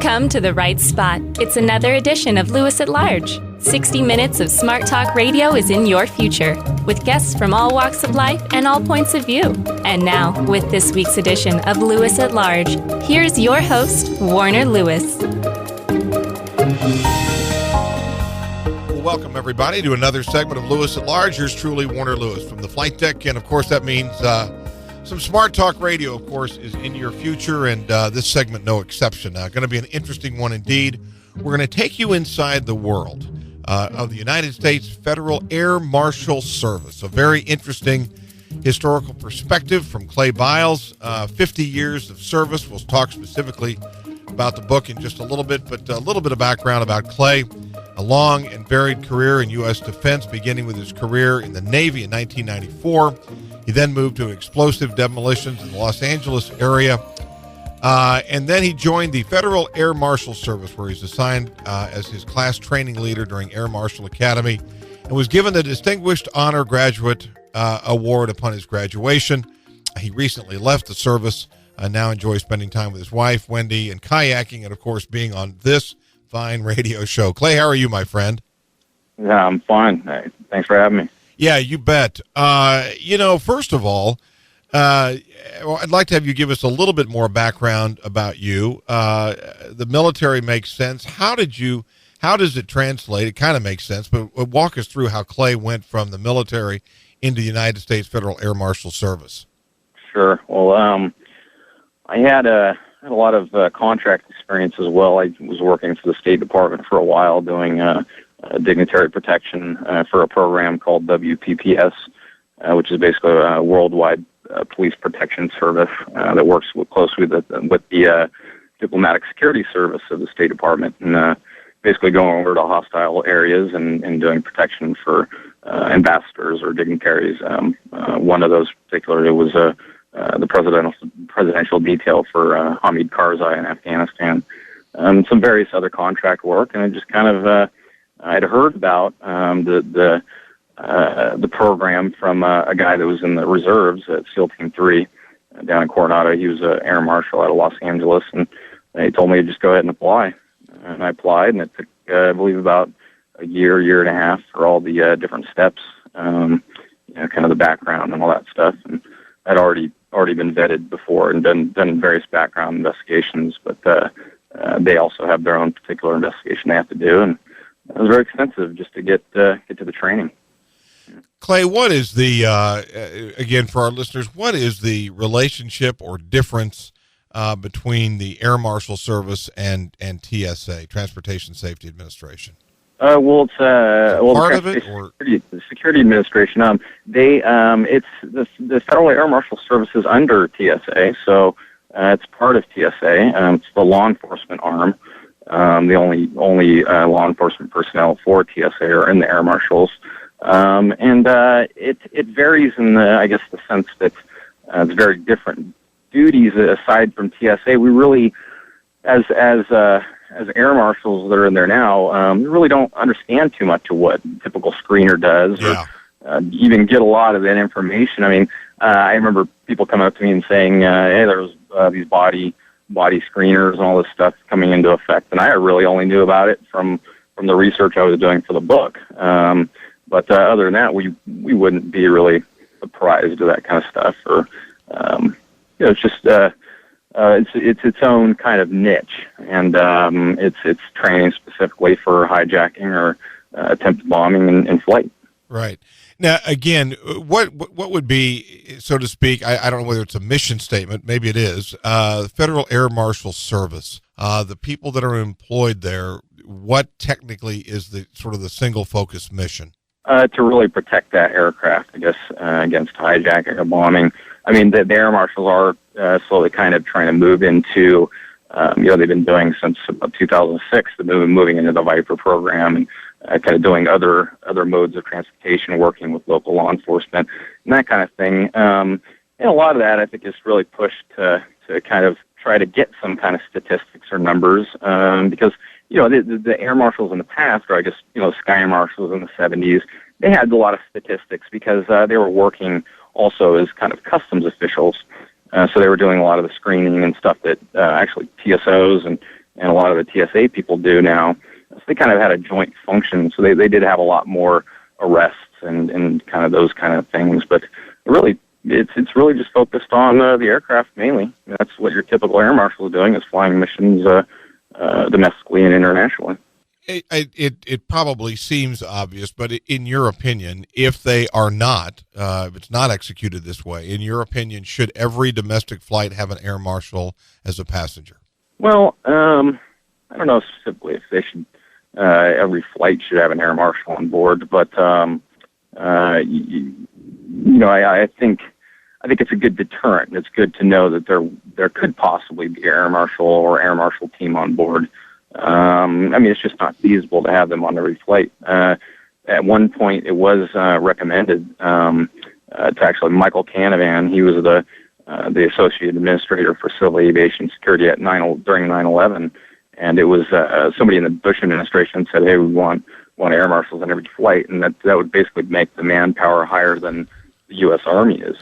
come to the right spot. It's another edition of Lewis at Large. 60 minutes of smart talk radio is in your future, with guests from all walks of life and all points of view. And now, with this week's edition of Lewis at Large, here's your host, Warner Lewis. Welcome, everybody, to another segment of Lewis at Large. Yours truly, Warner Lewis, from the flight deck. And, of course, that means some smart talk radio, of course, is in your future, and this segment no exception. Going to be an interesting one indeed. We're going to take you inside the world of the United States Federal Air Marshal Service. A very interesting historical perspective from Clay Biles. 50 years of service. We'll talk specifically about the book in just a little bit, but a little bit of background about Clay. A long and varied career in U.S. defense, beginning with his career in the Navy in 1994. He then moved to explosive demolitions in the Los Angeles area. And then he joined the Federal Air Marshal Service, where he's assigned as his class training leader during Air Marshal Academy, and was given the Distinguished Honor Graduate Award upon his graduation. He recently left the service, now enjoys spending time with his wife, Wendy, and kayaking, and, of course, being on this fine radio show. Clay, how are you, my friend? Yeah, I'm fine. Thanks for having me. Yeah, you bet. First of all, I'd like to have you give us a little bit more background about you. The military makes sense. How does it translate? It kind of makes sense, but walk us through how Clay went from the military into the United States Federal Air Marshal Service. Sure. Well, I had a lot of contract experience as well. I was working for the State Department for a while doing dignitary protection for a program called WPPS, which is basically a worldwide police protection service that works closely with the diplomatic security service of the State Department, and basically going over to hostile areas and doing protection for ambassadors or dignitaries. One of those particularly was the presidential detail for Hamid Karzai in Afghanistan, some various other contract work, and it just kind of I'd heard about the program from a guy that was in the reserves at SEAL Team 3 down in Coronado. He was an air marshal out of Los Angeles, and he told me to just go ahead and apply. And I applied, and it took, I believe, about a year and a half for all the different steps, kind of the background and all that stuff. And I'd already been vetted before and done various background investigations, but they also have their own particular investigation they have to do, and it was very expensive just to get to the training. Clay, what is the, again, for our listeners, what is the relationship or difference between the Air Marshal Service and TSA, Transportation Safety Administration? It's part of it, or the Security Administration. It's the Federal Air Marshal Service is under TSA, so it's part of TSA. It's the law enforcement arm. The only law enforcement personnel for TSA are in the Air Marshals, and it varies in the sense that it's very different duties aside from TSA. We really, as air marshals that are in there now, we really don't understand too much of what a typical screener does, or even get a lot of that information. I mean, I remember people coming up to me and saying, "Hey, there was these body screeners and all this stuff coming into effect," and I really only knew about it from the research I was doing for the book. But other than that, we wouldn't be really surprised to that kind of stuff, or it's just it's its own kind of niche, and it's training specifically for hijacking or attempted bombing in flight. Right. Now, again, what would be, so to speak, I don't know whether it's a mission statement, maybe it is, Federal Air Marshal Service, the people that are employed there, what technically is the sort of the single focus mission? To really protect that aircraft, I guess, against hijacking or bombing. I mean, the Air Marshals are slowly kind of trying to move into, they've been doing since about 2006, they've been moving into the Viper program and kind of doing other modes of transportation, working with local law enforcement and that kind of thing. And a lot of that, I think, is really pushed to kind of try to get some kind of statistics or numbers, because, the Air Marshals in the past, or I guess, Sky Marshals in the 70s, they had a lot of statistics because they were working also as kind of customs officials. So they were doing a lot of the screening and stuff that actually TSOs and and a lot of the TSA people do now. So they kind of had a joint function. So they did have a lot more arrests and kind of those kind of things. But really, it's really just focused on the aircraft mainly. That's what your typical air marshal is doing, is flying missions domestically and internationally. It probably seems obvious, but in your opinion, if they are not, if it's not executed this way, in your opinion, should every domestic flight have an air marshal as a passenger? Well, I don't know specifically if they should. Every flight should have an air marshal on board, but I think it's a good deterrent. It's good to know that there could possibly be an air marshal or air marshal team on board. It's just not feasible to have them on every flight. At one point, it was recommended to actually Michael Canavan. He was the associate administrator for civil aviation security during 9/11, and it was somebody in the Bush administration said, "Hey, we want air marshals on every flight," and that would basically make the manpower higher than the U.S. Army is.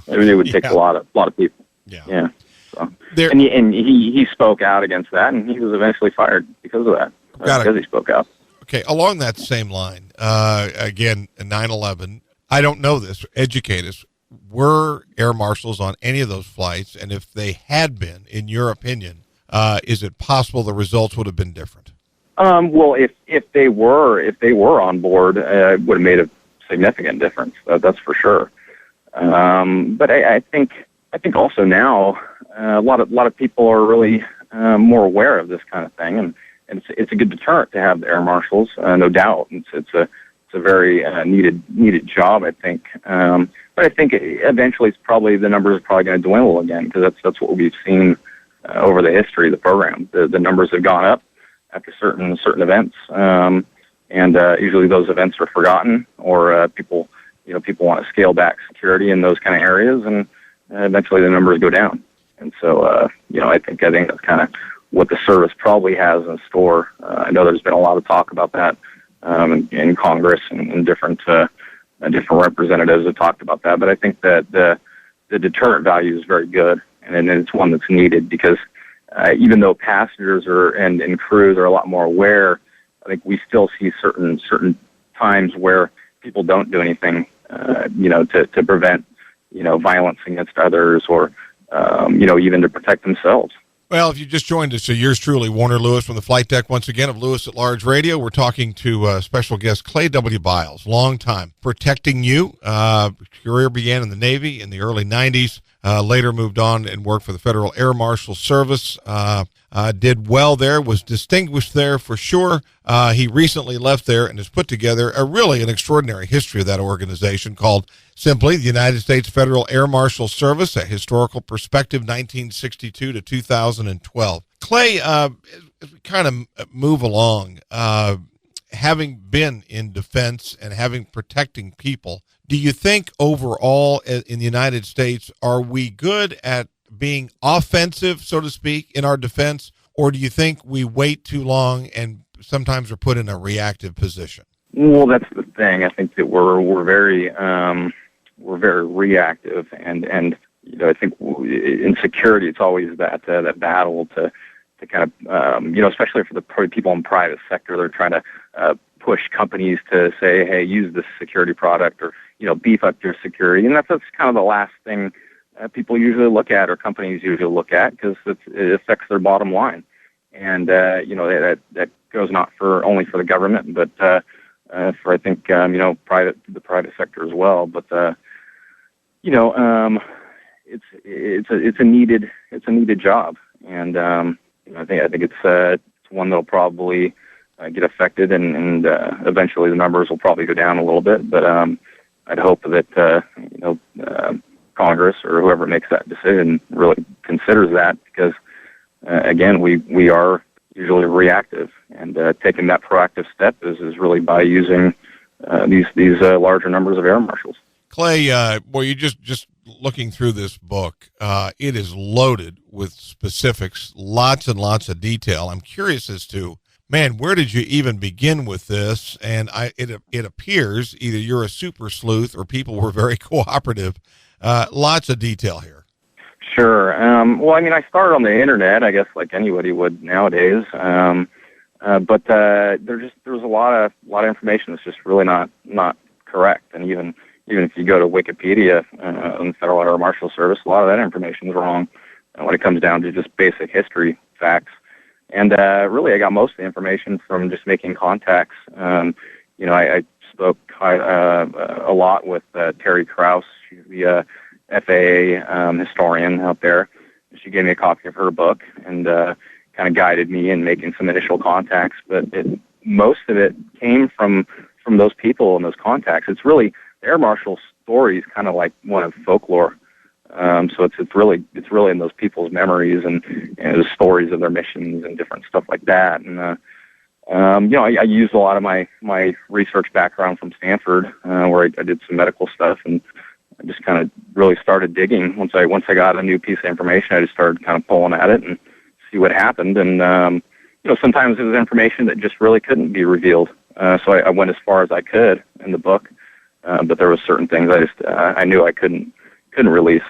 It would take a lot of people. Yeah. So, and he spoke out against that, and he was eventually fired because of that. Because he spoke out. Okay, along that same line, again, 9/11. I don't know this. Educate us. Were air marshals on any of those flights? And if they had been, in your opinion, is it possible the results would have been different? Well, if they were on board, it would have made a significant difference. That's for sure. But I think also now a lot of people are really more aware of this kind of thing, and it's a good deterrent to have the air marshals, no doubt. It's a very needed job, I think. But I think eventually the numbers are probably going to dwindle again, because that's what we've seen over the history of the program. The numbers have gone up after certain events, and usually those events are forgotten, or people want to scale back security in those kind of areas, and eventually the numbers go down. And so I think that's kind of what the service probably has in store. I know there's been a lot of talk about that in Congress, and different representatives have talked about that. But I think that the deterrent value is very good, and it's one that's needed, because even though passengers and crews are a lot more aware, I think we still see certain times where people don't do anything, to prevent, violence against others, or, even to protect themselves. Well, if you just joined us, so yours truly, Warner Lewis, from the flight deck once again of Lewis at Large Radio. We're talking to special guest Clay W. Biles, long time protecting you. Career began in the Navy in the early 90s, later moved on and worked for the Federal Air Marshal Service. Did well there, was distinguished there for sure. He recently left there and has put together an extraordinary history of that organization called simply the United States Federal Air Marshal Service, a historical perspective, 1962 to 2012. Clay, as we kind of move along, having been in defense and having protecting people, do you think overall in the United States, are we good at being offensive, so to speak, in our defense, or do you think we wait too long and sometimes are put in a reactive position? Well, that's the thing. I think that we're very reactive, and I think in security it's always that battle to kind of especially for the people in private sector, they're trying to push companies to say, hey, use this security product, or beef up your security, and that's kind of the last thing people usually look at, or companies usually look at, because it affects their bottom line. And that goes not only for the government, but for, I think, the private sector as well. But it's a needed job, and I think it's one that'll probably get affected, and eventually the numbers will probably go down a little bit. But I'd hope that Congress or whoever makes that decision really considers that, because again, we are usually reactive, and taking that proactive step is really by using these larger numbers of air marshals. Clay, you just looking through this book, it is loaded with specifics, lots and lots of detail. I'm curious as to, man, where did you even begin with this? And it appears either you're a super sleuth or people were very cooperative. Lots of detail here. Sure. Well, I mean, I started on the internet, I guess, like anybody would nowadays. But there was a lot of information that's just really not correct. And even if you go to Wikipedia on the Federal Air Marshal Service, a lot of that information is wrong when it comes down to just basic history facts. And really, I got most of the information from just making contacts. I spoke a lot with Terry Krause. She's the FAA historian out there. She gave me a copy of her book and kind of guided me in making some initial contacts. But most of it came from those people and those contacts. It's really, the Air Marshal's story is kind of like one of folklore. So it's really in those people's memories and the stories of their missions and different stuff like that. And I used a lot of my research background from Stanford, where I did some medical stuff, and I just kind of really started digging. Once I got a new piece of information, I just started kind of pulling at it and see what happened. And sometimes it was information that just really couldn't be revealed. So I went as far as I could in the book, but there was certain things I knew I couldn't release.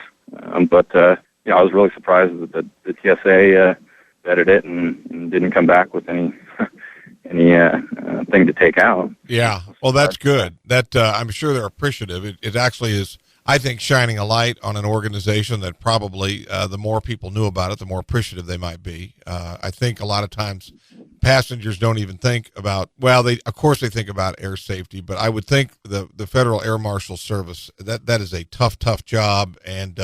But I was really surprised that the TSA vetted it and didn't come back with any thing to take out. Yeah, well, that's good. That I'm sure they're appreciative. It actually is, I think, shining a light on an organization that probably the more people knew about it, the more appreciative they might be. I think a lot of times passengers don't even think about, well, of course they think about air safety, but I would think the Federal Air Marshal Service, that is a tough job, and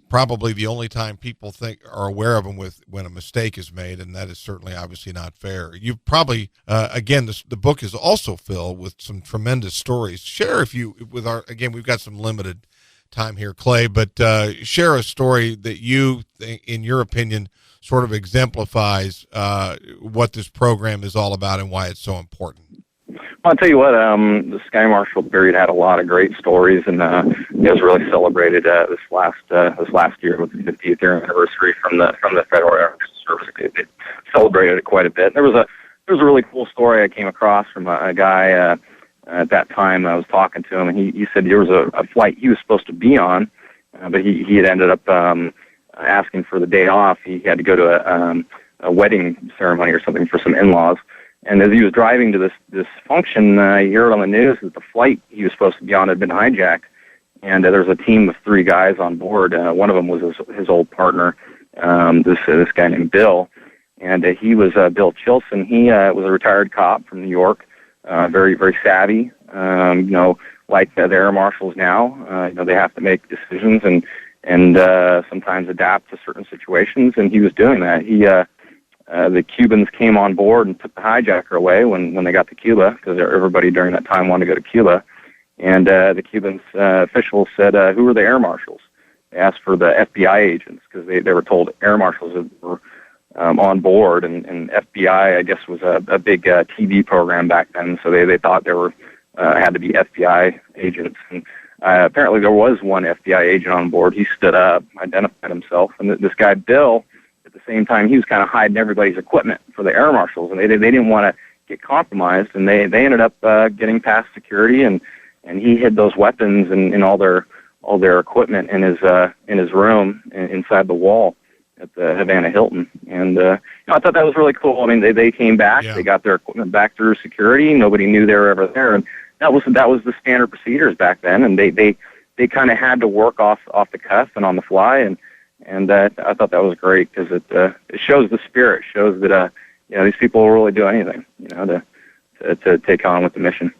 probably the only time people are aware of them when a mistake is made, and that is certainly obviously not fair. You probably again, the book is also filled with some tremendous stories. Share we've got some limited time here, Clay, but share a story that you think, in your opinion, sort of exemplifies what this program is all about and why it's so important. Well, I'll tell you what, the Sky Marshal period had a lot of great stories, and it was really celebrated this last year with the 50th year anniversary from the Federal Air Service. It celebrated it quite a bit. There was a really cool story I came across from a guy at that time. I was talking to him, and he said there was a flight he was supposed to be on, but he had ended up asking for the day off. He had to go to a wedding ceremony or something for some in-laws. And as he was driving to this function, he heard on the news that the flight he was supposed to be on had been hijacked. And there was a team of 3 guys on board. One of them was his old partner, this guy named Bill. And he was Bill Chilson. He was a retired cop from New York, very, very savvy, like the air marshals now. They have to make decisions and sometimes adapt to certain situations. And he was doing that. The Cubans came on board and took the hijacker away when they got to Cuba, because everybody during that time wanted to go to Cuba. And the Cubans officials said, who were the air marshals? They asked for the FBI agents, because they were told air marshals were on board, and FBI, I guess, was a big TV program back then, so they thought there were had to be FBI agents. And apparently there was one FBI agent on board. He stood up, identified himself, and this guy, Bill, at the same time, he was kind of hiding everybody's equipment for the air marshals, and they didn't want to get compromised, and they ended up getting past security, and he hid those weapons and all their equipment in his room inside the wall at the Havana Hilton. And I thought that was really cool. I mean, they came back, They got their equipment back through security. Nobody knew they were ever there, and that was the standard procedures back then. And they kind of had to work off the cuff and on the fly, and I thought that was great, because it shows the spirit, shows that these people will really do anything, to take on with the mission.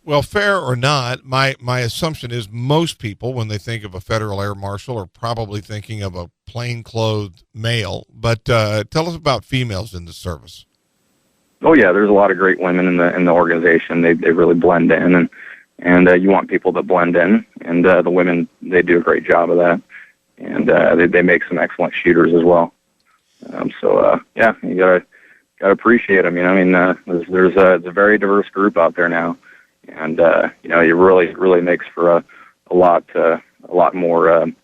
Well, fair or not, my assumption is most people, when they think of a Federal Air Marshal, are probably thinking of a plain-clothed male. But tell us about females in the service. Oh yeah, there's a lot of great women in the organization. They really blend in, and you want people that blend in, and the women, they do a great job of that. And they make some excellent shooters as well. You gotta appreciate them. There's a very diverse group out there now, and it really makes for a lot more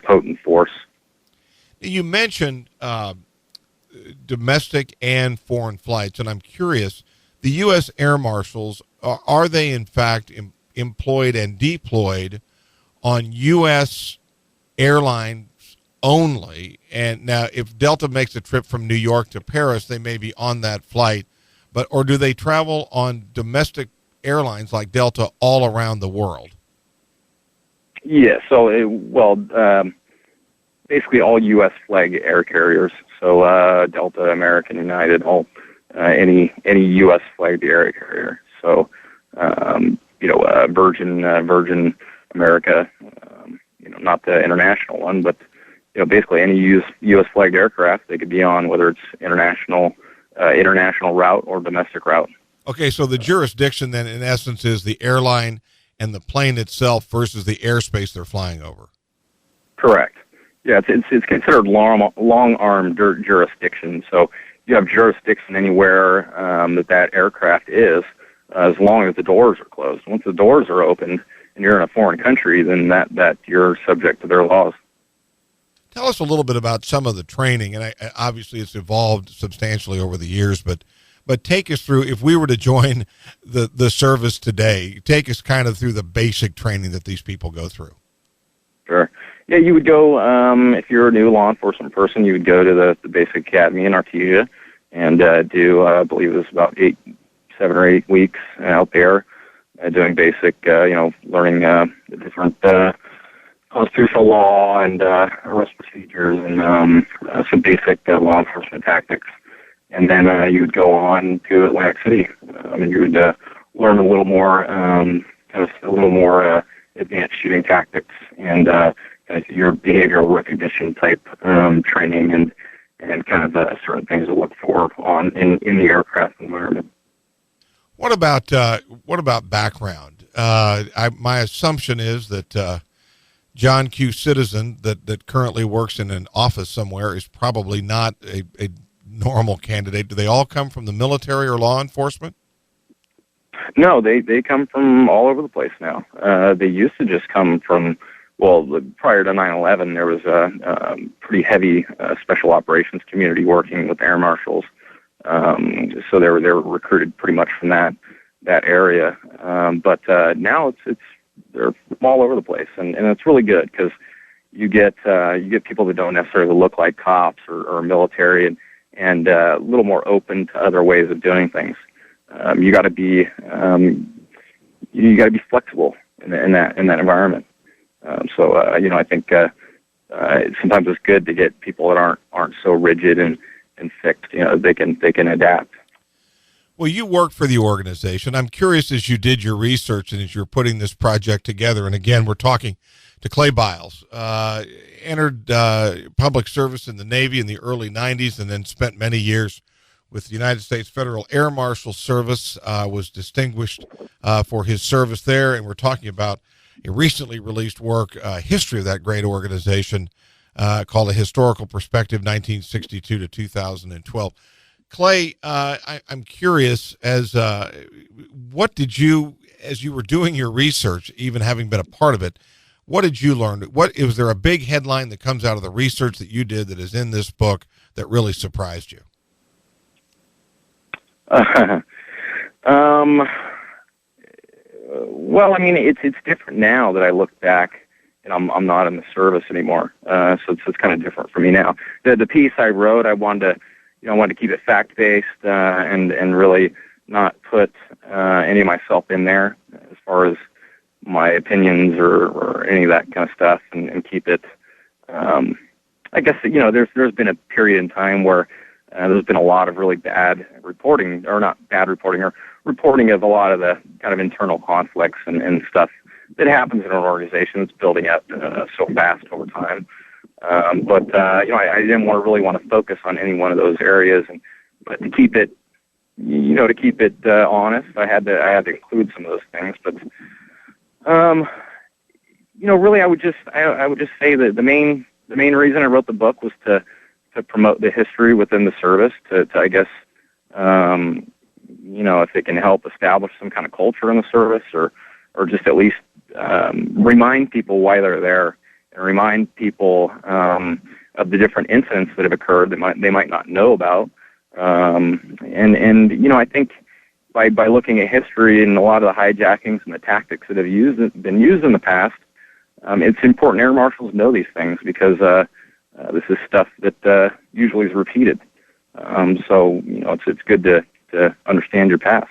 potent force. You mentioned domestic and foreign flights, and I'm curious, the U.S. Air Marshals, are they in fact employed and deployed on U.S. airlines only. And now, if Delta makes a trip from New York to Paris, they may be on that flight, or do they travel on domestic airlines like Delta all around the world? Yeah, so, basically all U.S. flag air carriers. So Delta, American, United, all any U.S. flagged air carrier. So Virgin America, not the international one, but basically any U.S. flagged aircraft they could be on, whether it's international route or domestic route. Okay, so the jurisdiction then, in essence, is the airline and the plane itself versus the airspace they're flying over. Correct. Yeah, it's considered long arm jurisdiction. So you have jurisdiction anywhere that aircraft is, as long as the doors are closed. Once the doors are open and you're in a foreign country, then that you're subject to their laws. Tell us a little bit about some of the training, and obviously it's evolved substantially over the years, but take us through, if we were to join the service today, take us kind of through the basic training that these people go through. Sure. Yeah, you would go, if you're a new law enforcement person, you would go to the basic academy in Artesia and do, I believe it was about 7 or 8 weeks out there doing basic, learning the different constitutional law and arrest procedures and some basic law enforcement tactics. And then you would go on to Atlantic City, and you would learn a little more, advanced shooting tactics and your behavioral recognition type training and kind of certain things to look for in the aircraft environment. What about background? My assumption is that John Q. Citizen that currently works in an office somewhere is probably not a normal candidate. Do they all come from the military or law enforcement? No, they come from all over the place now. They used to just come from, prior to 9/11, there was a pretty heavy special operations community working with air marshals. So they were recruited pretty much from that area. But now they're from all over the place, and it's really good because you get people that don't necessarily look like cops or military and a little more open to other ways of doing things. You got to be flexible in that environment. So I think sometimes it's good to get people that aren't so rigid and fixed. They can adapt. Well, you work for the organization. I'm curious, as you did your research and as you're putting this project together, and again, we're talking to Clay Biles, entered public service in the Navy in the early 90s and then spent many years with the United States Federal Air Marshal Service, was distinguished for his service there, and we're talking about a recently released work, history of that great organization, called A Historical Perspective, 1962 to 2012. Clay, I'm curious, what did you, as you were doing your research, even having been a part of it, what did you learn? Was there a big headline that comes out of the research that you did that is in this book that really surprised you? Well, I mean, it's different now that I look back, and I'm not in the service anymore. So it's kind of different for me now. The piece I wrote, I wanted to keep it fact based and really not put any of myself in there as far as my opinions or any of that kind of stuff, and keep it. I guess there's been a period in time where there's been a lot of really bad reporting, or not bad reporting, or reporting of a lot of the kind of internal conflicts and stuff that happens in an organization that's building up so fast over time. But I didn't really want to focus on any one of those areas, but to keep it, honest, I had to include some of those things. But really, I would just say that the main reason I wrote the book was to promote the history within the service, to I guess, if it can help establish some kind of culture in the service, or just at least remind people why they're there, and remind people of the different incidents that have occurred that they might not know about. I think by looking at history and a lot of the hijackings and the tactics that have been used in the past, it's important air marshals know these things, because this is stuff that usually is repeated. So it's good to understand your past.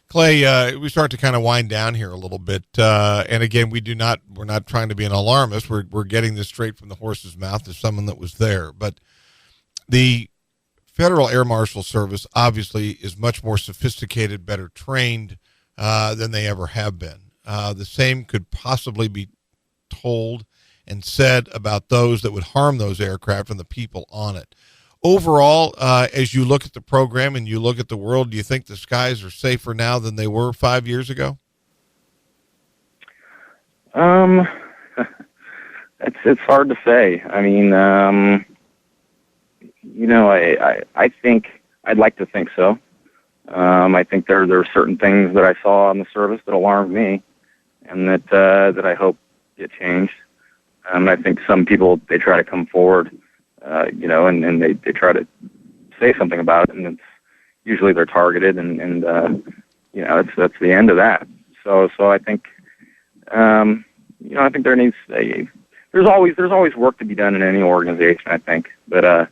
Clay, we start to kind of wind down here a little bit, and again, we're not trying to be an alarmist. We're getting this straight from the horse's mouth as someone that was there. But the Federal Air Marshal Service obviously is much more sophisticated, better trained than they ever have been. The same could possibly be told and said about those that would harm those aircraft and the people on it. Overall, as you look at the program and you look at the world, do you think the skies are safer now than they were 5 years ago? It's hard to say. I mean, I think I'd like to think so. I think there are certain things that I saw in the service that alarmed me, and that I hope get changed. I think some people, they try to come forward, and they try to say something about it, and it's usually they're targeted, and that's the end of that. So I think, I think there's always work to be done in any organization, I think, but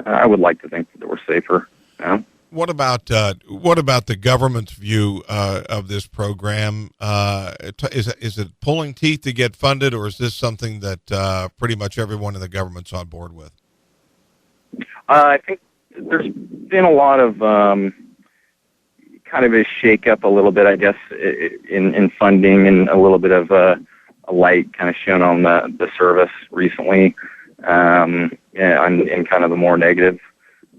I would like to think that we're safer now. What about the government's view of this program? Is it pulling teeth to get funded, or is this something that pretty much everyone in the government's on board with? I think there's been a lot of kind of a shake-up a little bit, I guess, in funding, and a little bit of a light kind of shown on the service recently, and kind of the more negative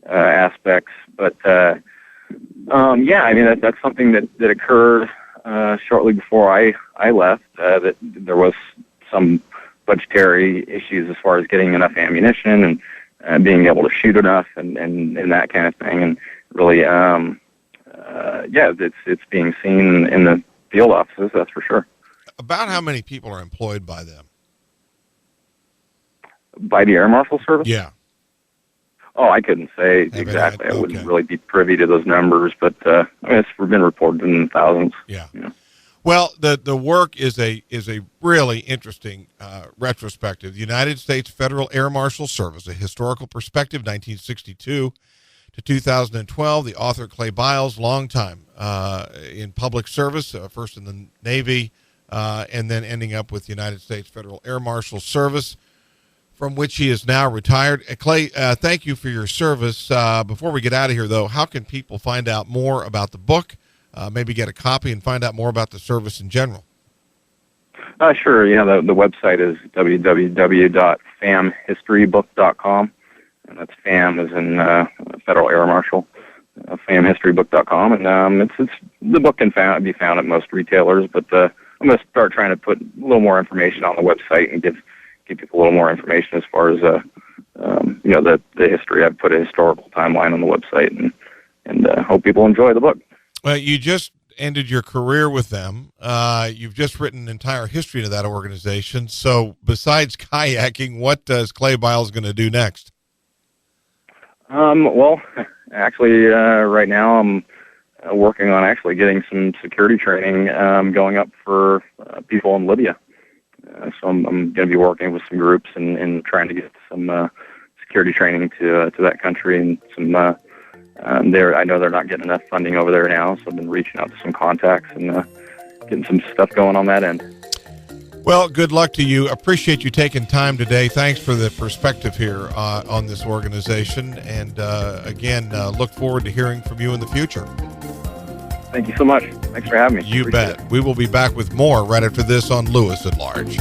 aspects. But I mean, that's something that occurred shortly before I left. That there was some budgetary issues as far as getting enough ammunition and being able to shoot enough and that kind of thing. And really, it's being seen in the field offices, that's for sure. About how many people are employed by them? By the Air Marshal Service? Yeah. Oh, I couldn't say exactly. I wouldn't really be privy to those numbers, but it's been reported in the thousands. Yeah. Well, the work is a really interesting retrospective. The United States Federal Air Marshal Service, a historical perspective, 1962 to 2012. The author, Clay Biles, long time in public service, first in the Navy, and then ending up with the United States Federal Air Marshal Service, from which he is now retired. Clay, thank you for your service. Before we get out of here, though, how can people find out more about the book, maybe get a copy, and find out more about the service in general? Sure. Yeah, the website is www.famhistorybook.com, and that's FAM as in Federal Air Marshal, famhistorybook.com, and it's the book can be found at most retailers, but I'm going to start trying to put a little more information on the website and give people a little more information as far as the history. I've put a historical timeline on the website, and hope people enjoy the book. Well, you just ended your career with them. You've just written an entire history to that organization. So besides kayaking, what is Clay Biles going to do next? Well, actually, right now I'm working on actually getting some security training going up for people in Libya. So I'm going to be working with some groups and trying to get some security training to that country, and some I know they're not getting enough funding over there now, so I've been reaching out to some contacts and getting some stuff going on that end. Well, good luck to you. Appreciate you taking time today. Thanks for the perspective here on this organization, and again, look forward to hearing from you in the future. Thank you so much. Thanks for having me. You bet. We will be back with more right after this on Lewis at Large.